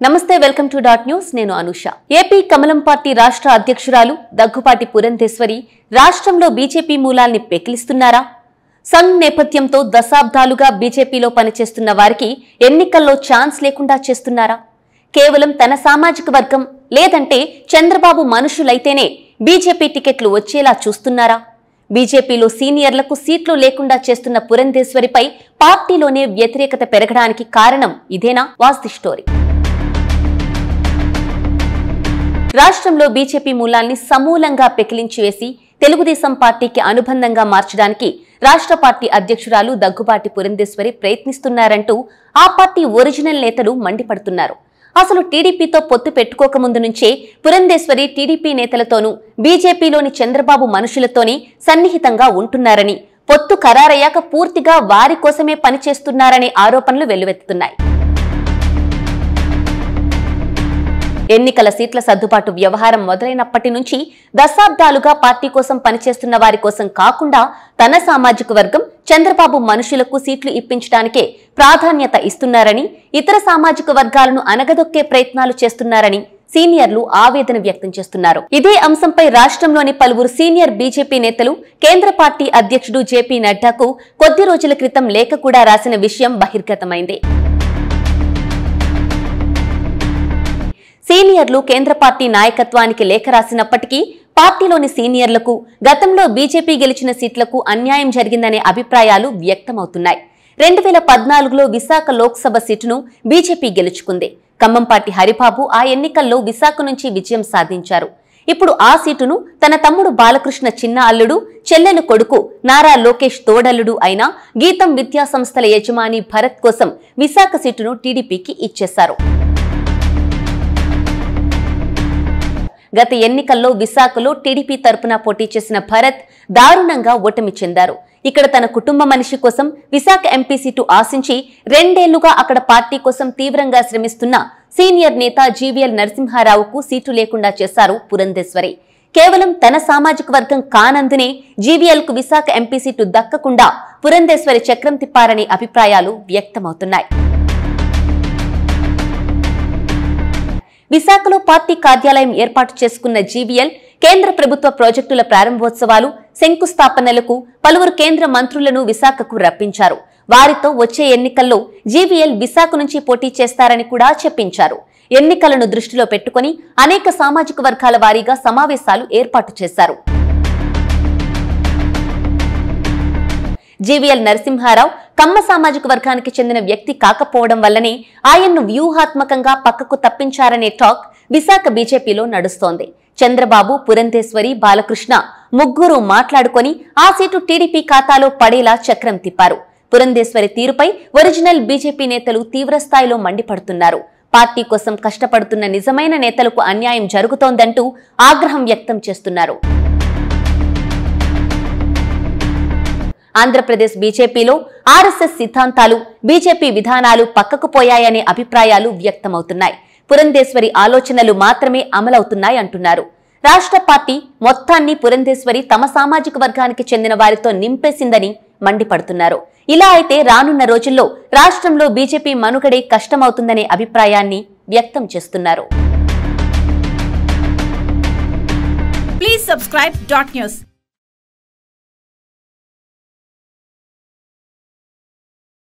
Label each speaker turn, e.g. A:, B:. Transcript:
A: నమస్తే welcome to dot news నేను Anusha. AP కమలం పార్టీ రాష్ట్ర అధ్యక్షురాలు దగ్గుపాటి పురంధేశ్వరి రాష్ట్రంలో బీజేపీ మూలాల్ని పెకిలిస్తున్నారా? సంఘ్ నేపథ్యంతో దశాబ్దాలుగా బీజేపీలో పనిచేస్తున్న వారికి ఎన్నికల్లో ఛాన్స్ లేకుండా చేస్తున్నారా? కేవలం తన సామాజిక వర్గం లేదంటే చంద్రబాబు మనుషులైతేనే బీజేపీ టికెట్లు వచ్చేలా చూస్తున్నారా? బీజేపీలో సీనియర్లకు సీట్లు లేకుండా చేస్తున్న పురంధేశ్వరిపై పార్టీలోనే వ్యతిరేకత పెరగడానికి కారణం ఇదేనా? Watch the story. రాష్ట్రంలో బీజేపీ మూలాల్ని సమూలంగా పెకిలించి వేసి తెలుగుదేశం పార్టీకి అనుబంధంగా మార్చడానికి రాష్ట్ర పార్టీ అధ్యక్షురాలు దగ్గుబాటి పురంధేశ్వరి ప్రయత్నిస్తున్నారంటూ ఆ పార్టీ ఒరిజినల్ నేతలు మండిపడుతున్నారు. అసలు టీడీపీతో పొత్తు పెట్టుకోకముందు నుంచే పురంధేశ్వరి టీడీపీ నేతలతోనూ బీజేపీలోని చంద్రబాబు మనుషులతోనే సన్నిహితంగా ఉంటున్నారని, పొత్తు ఖరారయ్యాక పూర్తిగా వారి కోసమే పనిచేస్తున్నారనే ఆరోపణలు వెల్లువెత్తుతున్నాయి. ఎన్నికల సీట్ల సర్దుబాటు వ్యవహారం మొదలైనప్పటి నుంచి దశాబ్దాలుగా పార్టీ కోసం పనిచేస్తున్న వారి కోసం కాకుండా తన సామాజిక వర్గం చంద్రబాబు మనుషులకు సీట్లు ఇప్పించడానికే ప్రాధాన్యత ఇస్తున్నారని, ఇతర సామాజిక వర్గాలను అనగదొక్కే ప్రయత్నాలు చేస్తున్నారని సీనియర్లు ఆవేదన వ్యక్తం చేస్తున్నారు. ఇదే అంశంపై రాష్ట్రంలోని పలువురు సీనియర్ బీజేపీ నేతలు కేంద్ర పార్టీ అధ్యక్షుడు జేపీ నడ్డాకు కొద్ది రోజుల క్రితం లేఖ కూడా రాసిన విషయం బహిర్గతమైంది. సీనియర్లు కేంద్ర పార్టీ నాయకత్వానికి లేఖ రాసినప్పటికీ పార్టీలోని సీనియర్లకు గతంలో బీజేపీ గెలిచిన సీట్లకు అన్యాయం జరిగిందనే అభిప్రాయాలు వ్యక్తమవుతున్నాయి. 2014లో విశాఖ లోక్సభ సీటును బీజేపీ గెలుచుకుంది. ఖమ్మంపాటి హరిబాబు ఆ ఎన్నికల్లో విశాఖ నుంచి విజయం సాధించారు. ఇప్పుడు ఆ సీటును తన తమ్ముడు బాలకృష్ణ చిన్న అల్లుడు, చెల్లెలు కొడుకు నారా లోకేష్ తోడల్లుడు అయిన గీతం విద్యా సంస్థల యజమాని భరత్ కోసం విశాఖ సీటును టీడీపీకి ఇచ్చేశారు. గత ఎన్నికల్లో విశాఖలో టీడీపీ తరపున పోటీ చేసిన భరత్ దారుణంగా ఓటమి చెందారు. ఇక్కడ తన కుటుంబ మనిషి కోసం విశాఖ ఎంపీ సీటు ఆశించి 2 ఏళ్లుగా అక్కడ పార్టీ కోసం తీవ్రంగా శ్రమిస్తున్న సీనియర్ నేత జీవీఎల్ నరసింహారావుకు సీటు లేకుండా చేశారు పురంధేశ్వరి. కేవలం తన సామాజిక వర్గం కానందునే జీవీఎల్ కు విశాఖ ఎంపీ సీటు దక్కకుండా పురంధేశ్వరి చక్రం తిప్పారనే అభిప్రాయాలు వ్యక్తమవుతున్నాయి. విశాఖలో పార్టీ కార్యాలయం ఏర్పాటు చేసుకున్న జీవీఎల్ కేంద్ర ప్రభుత్వ ప్రాజెక్టుల ప్రారంభోత్సవాలు, శంకుస్థాపనలకు పలువురు కేంద్ర మంత్రులను విశాఖకు రప్పించారు. వారితో వచ్చే ఎన్నికల్లో జీవీఎల్ విశాఖ నుంచి పోటీ చేస్తారని కూడా చెప్పించారు. ఎన్నికలను దృష్టిలో పెట్టుకుని అనేక సామాజిక వర్గాల వారీగా సమావేశాలు ఏర్పాటు చేశారు. జీవీఎల్ నరసింహారావు కమ్మ సామాజిక వర్గానికి చెందిన వ్యక్తి కాకపోవడం వల్లనే ఆయన్ను వ్యూహాత్మకంగా పక్కకు తప్పించారనే టాక్ విశాఖ బీజేపీలో నడుస్తోంది. చంద్రబాబు, పురంధేశ్వరి, బాలకృష్ణ ముగ్గురు మాట్లాడుకొని ఆ సీటు టీడీపీ ఖాతాలో పడేలా చక్రం తిప్పారు. పురంధేశ్వరి తీరుపై ఒరిజినల్ బీజేపీ నేతలు తీవ్రస్థాయిలో మండిపడుతున్నారు. పార్టీ కోసం కష్టపడుతున్న నిజమైన నేతలకు అన్యాయం జరుగుతోందంటూ ఆగ్రహం వ్యక్తం చేస్తున్నారు. ఆంధ్రప్రదేశ్ బీజేపీలో ఆర్ఎస్ఎస్ సిద్ధాంతాలు, బీజేపీ విధానాలు పక్కకు పోయాయనే అభిప్రాయాలు వ్యక్తమవుతున్నాయి. పురంధేశ్వరి ఆలోచనలు మాత్రమే అమలవుతున్నాయి అంటున్నారు. రాష్ట్ర పార్టీ మొత్తాన్ని పురంధేశ్వరి తమ సామాజిక వర్గానికి చెందిన వారితో నింపేసిందని మండిపడుతున్నారు. ఇలా అయితే రానున్న రోజుల్లో రాష్ట్రంలో బీజేపీ మనుగడే కష్టమవుతుందనే అభిప్రాయాన్ని వ్యక్తం చేస్తున్నారు.
B: Please subscribe .news.